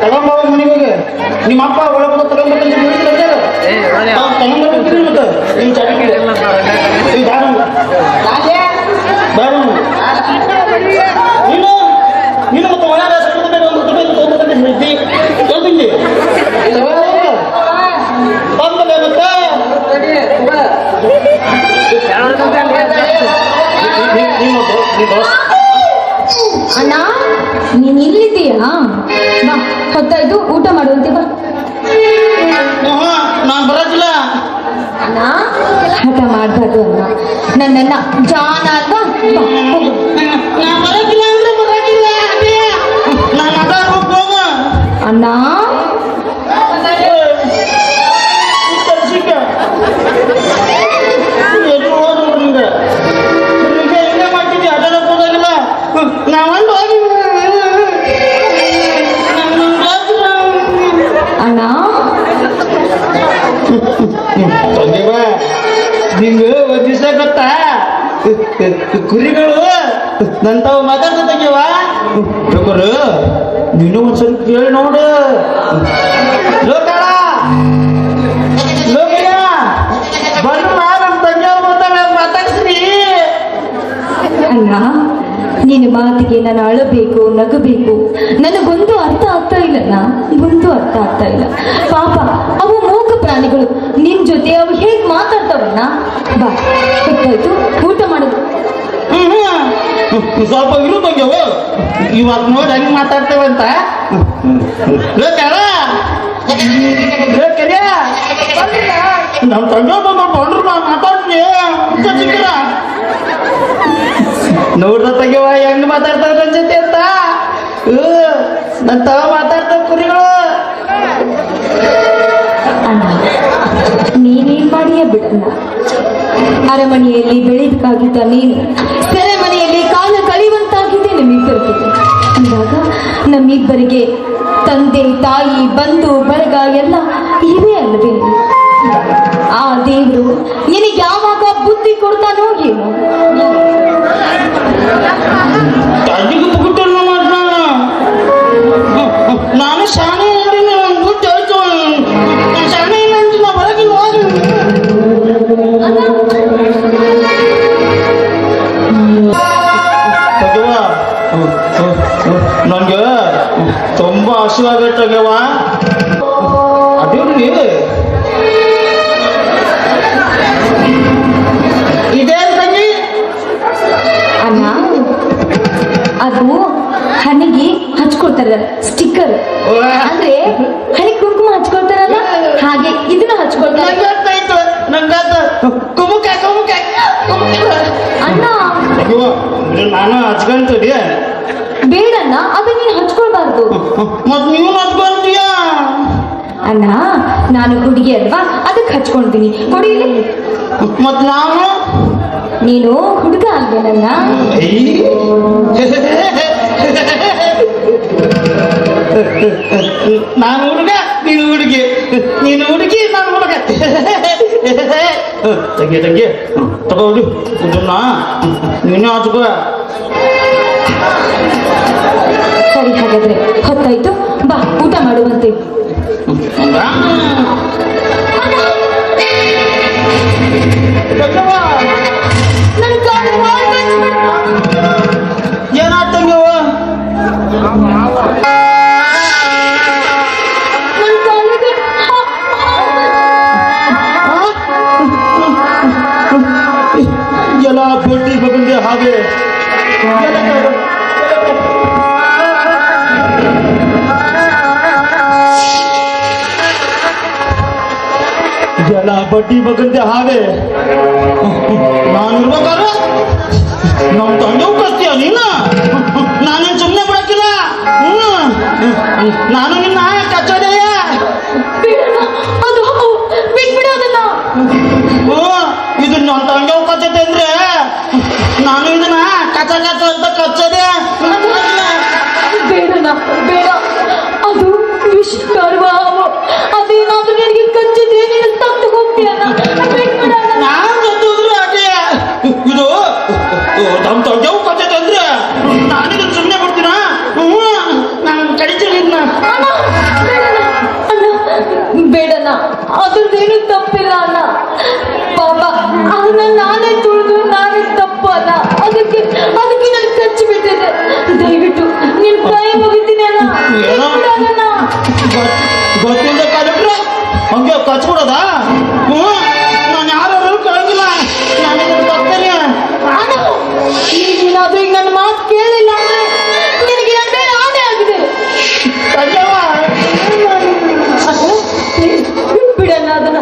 ತಗೊಂಬ ಮನೆಗೆ ನಿಮ್ಮ ಅಪ್ಪ ಒಳಗೆ ತಗೊಂಡ್ಬರ್ತೀನಿ ನೀನು ನೀನು ಮತ್ತೆ ಒಳ ತೊಗೊಂಡು ಅಣ್ಣ ನೀನ್ ಇಲ್ಲಿದ್ದೀಯಾ? ಬಾ, ಹೊತ್ತಾಯ್ತು, ಊಟ ಮಾಡುವಂತೆ ಬಾ. ನಾನು ಬರೋದಿಲ್ಲ ಅಣ್ಣ, ಹಠ ಮಾಡ್ಬಾರ್ದು ಅಣ್ಣ. ನನ್ನನ್ನ ಜಾನ ಅಲ್ವಾ? ಬಾ, ಹೋಗು. ನಾನು ಬರೋದಿಲ್ಲ ಅಂದ್ರೆ ಬರೋದಿಲ್ಲ. ನಾನು ಅದ ಹೋಗ ಅಣ್ಣ ಅಣ್ಣ ನಿಂಗೆ ಒಂದ್ ದಿವಸ ಗೊತ್ತಾ ಕುರಿಗಳು ನಂತಾವ್ ಮಾತಾಡ್ತಂಗ್ಯವ ಬೇಕಾರು ನೀನು ಒಂದ್ ಸ್ವಲ್ಪ ಕೇಳಿ ನೋಡು. ಲೋಕಾಳ ಲೋಕಯ್ಯ ಬಂದು ನಮ್ಮ ತಂಗಿಯವ್ರ ಮಾತಾಡ್ತೀನಿ. ಅಣ್ಣ, ನಿನ್ನ ಮಾತಿಗೆ ನಾನು ಅಳಬೇಕು, ನಗಬೇಕು, ನನಗೊಂದು ಅರ್ಥ ಆಗ್ತಾ ಇಲ್ಲಣ್ಣ, ಒಂದು ಅರ್ಥ ಆಗ್ತಾ ಇಲ್ಲ. ಪಾಪ ಅವು ಮೂಕ ಪ್ರಾಣಿಗಳು, ನಿನ್ ಜೊತೆ ಅವು ಹೇಗ್ ಮಾತಾಡ್ತಾವಣ್ಣ. ಬಾ, ಗೊತ್ತಾಯ್ತು, ಊಟ ಮಾಡೋದು. ಸ್ವಲ್ಪ ಇರು ತಂಗ್ಯವು, ಇವಾಗ ನೋಡಿ ಹೆಂಗ್ ಮಾತಾಡ್ತೇವಂತ. ನಮ್ಮ ತಂಗಿಯವ್ರ ಬಂದ್ರು ಮಾತಾಡ್ತೀನಿ ಚಿಕ್ಕರ ನೋಡ್ದ ತೆಗೆವ ಹೆಂಗ್ ಮಾತಾಡ್ತಾರ ನನ್ ಜೊತೆ ಅಂತ. ನನ್ ತವ ಮಾತಾಡ್ತಾವ ಕುರಿಗಳು. ಅಣ್ಣ, ನೀನೇನ್ ಮಾಡಿಯೇ ಬಿಡಲ್ಲ. ಅರಮನೆಯಲ್ಲಿ ಬೆಳೆದಕ್ಕಾಗಿದ್ದ ನೀನು ಸೆರೆಮನೆಯಲ್ಲಿ ಕಾಲ ಕಳೆಯುವಂತಾಗಿದೆ ನಮ್ಮಿಬ್ಬರಿಗೆ. ಇವಾಗ ನಮ್ಮಿಬ್ಬರಿಗೆ ತಂದೆ, ತಾಯಿ, ಬಂಧು ಬಳಗ ಎಲ್ಲ ಇವೆ ಅಲ್ವೇ? ಆ ದೇವರು ನಿನಗೆ ಯಾವಾಗ ಬುದ್ಧಿ ಕೊಡ್ತಾನೋ ಏನೋ. ನಾನು ಶಾಣೆ ಬುದ್ಧಿ ಆಯ್ತು. ಶಾಣೆ ಇಲ್ಲ ಹೊರಗೆ ಹೋಗಿ ನನ್ಗೆ ತುಂಬಾ ಹಸಿವಾಗೈತಾಗ್ಯವ. ಅದೇನ್ರಿ ಇದೇನ್ ತಂಗಿ? ಅಣ್ಣ, ಅದು ಹಣೆಗೆ ಹಚ್ಕೊಳ್ತಾರಲ್ಲ ಸ್ಟಿಕ್ಕರ್, ಅಂದ್ರೆ ಹಣೆಗೆ ಕುಂಕುಮ ಹಚ್ಕೊಳ್ತಾರಲ್ಲ, ಹಾಗೆ ಇದನ್ನ ಹಚ್ಕೊಳ್ತಾರೆ. ನಂಗಾತ ಕುಮುಕ ಕುಮುಕ ಅಣ್ಣ, ನಾನು ಹಚ್ಕೊಂತೀರಿ. ಬೇಡಣ್ಣ, ಅದನ್ನ ನೀನು ಹಚ್ಕೊಳ್ಬಾರ್ದು. ಮತ್ ನೀವು ಹಚ್ಕೊಂತೀಯ? ಅಣ್ಣ, ನಾನು ಹುಡುಗಿ ಅಲ್ವಾ, ಅದಕ್ಕೆ ಹಚ್ಕೊಳ್ತೀನಿ. ಕೊಡಿಲಿ. ಮತ್ ನಾನು ನೀನು ಹುಡುಗ ಅಲ್ವೇನಣ್ಣ? ನಾನು ಹುಡುಗ, ನೀನು ಹುಡುಗಿ. ನೀನು ಹುಡುಗಿ, ನಾನು ಹುಡುಗ. ತಂಗಿ ತಂಗಿ ತಗೋದು ಇದನ್ನ ನೀನೇ ಹಚ್ಕೋ. ಸರಿ, ಹಾಗಾದ್ರೆ ಹೊತ್ತಾಯ್ತು, ಬಾ ಊಟ ಮಾಡುವಂತೆ. ಏನಾಗ್ತಂಗವ? ಎಲ್ಲ ಬಡ್ಡಿ ಬಗಂದೆ ಹಾಗೆ ಎಲ್ಲ ಬಡ್ಡಿ ಬಗಂದೆ ಹಾಗೆ ನಾನು ಇರ್ಬೇಕಾದ್ರೆ ನಮ್ಮ ತಂದೆವು ಕಸ್ತೀಯ ನೀನು. ನಾನೇನು ಸುಮ್ಮನೆ ಬಿಡಕ್ಕಿಲ್ಲ. ನಾನು ನಿನ್ನ ಕಚ್ಚೋದೆಯ. ಇದು ನನ್ನ ತಂದೆವು ಕಚ್ಚತೆ ಅಂದ್ರೆ ನಾನು ಇದನ್ನ ಕಚ್ಚ ಕಚ್ಚ ಅಂತ ಕಚ್ಚೋದೆ. ಬೇಡ ಬೇಡ, ಅದು ವಿಷಕಾರುವ. ಅದೇನಾದ್ರೂ ನಿನಗೆ ಕಚ್ಚಿದ್ರೆ ನೀನು ತಪ್ಪು ಹೋಗ್ತೀಯ. ನಾನು ಕಚ್ಚೋದ್ರು ಹಾಗೆ. ಇದು ನಮ್ಮ ತಂದೆವು ಕಚ್ಚತೆ ಅಂದ್ರೆ ನಾನಿದನ್ನು ಸುಮ್ಮನೆ ಬಿಡ್ತೀನ. ನಾನು ಕಡಿತೀನಿ. ಏನು ತಪ್ಪಿಲ್ಲ ಅಣ್ಣ. ಪಾಪ ಅವನ ನಾನೇ ತುಳಿದು ನಾನೇ ತಪ್ಪು ಅಣ್ಣ. ಅದಕ್ಕೆ ನಾನು ಕಚ್ಚಿ ಬಿಟ್ಟಿದ್ದೆ. ದಯವಿಟ್ಟು ನಿನ್ ಕೈ ಮುಗಿತೀನಿ ಅಣ್ಣ. ಏನೋ? ಬಿಡಣ್ಣ. ಗೊತ್ತಿಲ್ಲದೆ ಕಾಲಿಟ್ರೆ ಹಂಗೆ ಕಚ್ಬಿಡೋದಾ? ನಾನು ಯಾರು ಕೇಳಂಗಿಲ್ಲ. ನಾನು ತಪ್ಪೇನೆ. ಅಣ್ಣ, ನೀನೇನಾದ್ರೂ ಈಗ ನನ್ನ ಮಾತು ಕೇಳಿಲ್ಲ ಅಂದ್ರೆ ನಿನಗೆ ನನ್ನ ಮೇಲೆ ಆಣೆ ಆಗಿದೆ. ತಂಗ್ಯವ್ವ, ಬಿಡಣ್ಣ ಅದನ್ನ.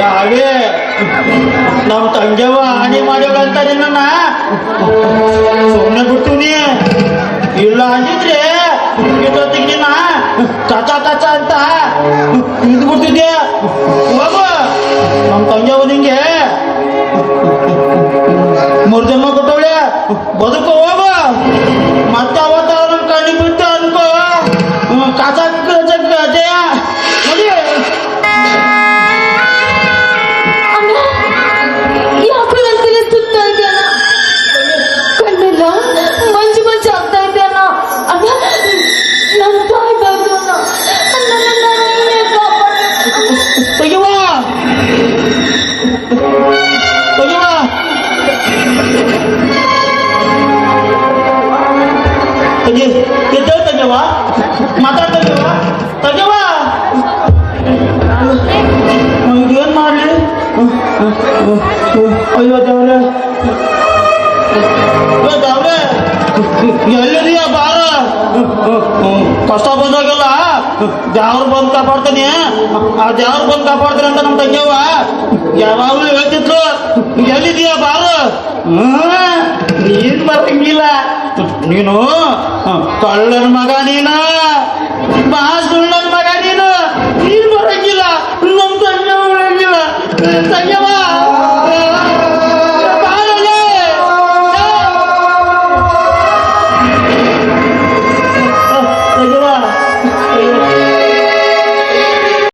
ಯಾವೇ ನಮ್ಮ ತಂಗ್ಯವ್ವ ಹಾನಿ ಮಾಡ್ಯವಳ ಅಂತ ನಿನ್ನ ಸುಮ್ಮನೆ ಬಿಡ್ತೀನಿ. ಇಲ್ಲ ಅಂದಿದ್ರೆ ಇದೊತ್ತಿಗೆ ನಿನ್ನ ಕಚ ಕಚ ಅಂತ ಇದು ಬಿಡ್ತಿದ್ದೆ. ಹೋಗು, ನಮ್ಮ ತಂಗ್ಯವ್ವ ನಿಂಗೆ ಮೂರು ಜನ್ಮ ಕೊಟ್ಟವಳೆ, ಬದುಕು ಹೋಗು. ಮತ್ತೆ ಅವತ್ತ ನಮ್ಮ ಕಣ್ಣಿಗೆ ಬಿತ್ತು ಅನ್ಕೋ ಕಚ ಕಚ ಅಜಯ ನೋಡಿ. ಯಾಕೋ ನನ್ನ ತಲೆ ಸುತ್ತಾ ಇದೆ ಅಣ್ಣ. ಕಣ್ಣೆಲ್ಲ ಮಂಜು ಮಂಜು ಆಗ್ತಾ ಇದೆ ಅಣ್ಣ. ಅಣ್ಣ, ನನ್ನ ಸಾಯ್ಬಾರ್ದು ಅಣ್ಣ. ನನ್ನನ್ನ ನೀನೇ ಕಾಪಾಡು. ತೆಗಿವ ತೆಗಿವ. ತೆಗಿ ಎದ್ದೇಳು ತೆಗಿವ. ಮಾತಾಡ್ತೇವ ತೆಗಿವ. ಏನ್ ಮಾಡ್ಲಿ? ಅಯ್ಯೋ ದೇವ್ರೆ, ದೇವ್ರೆ ಎಲ್ಲಿದೆಯಾ ಬಾರ. ಕಷ್ಟ ಬಂದಾಗೆಲ್ಲ ದೇವ್ರು ಬಂದು ಕಾಪಾಡ್ತಾನೆ. ಆ ದೇವ್ರು ಬಂದು ಕಾಪಾಡ್ತಾನೆ ಅಂತ ನಮ್ಮ ತಂಗ್ಯವ್ವ ಯಾವಾಗಲೂ ಹೇಳ್ತಿದ್ರು. ಎಲ್ಲಿದೆಯಾ ಬಾರು. ನೀನ್ ಬರಂಗಿಲ್ಲ. ನೀನು ಕಳ್ಳನ ಮಗ ನೀನು.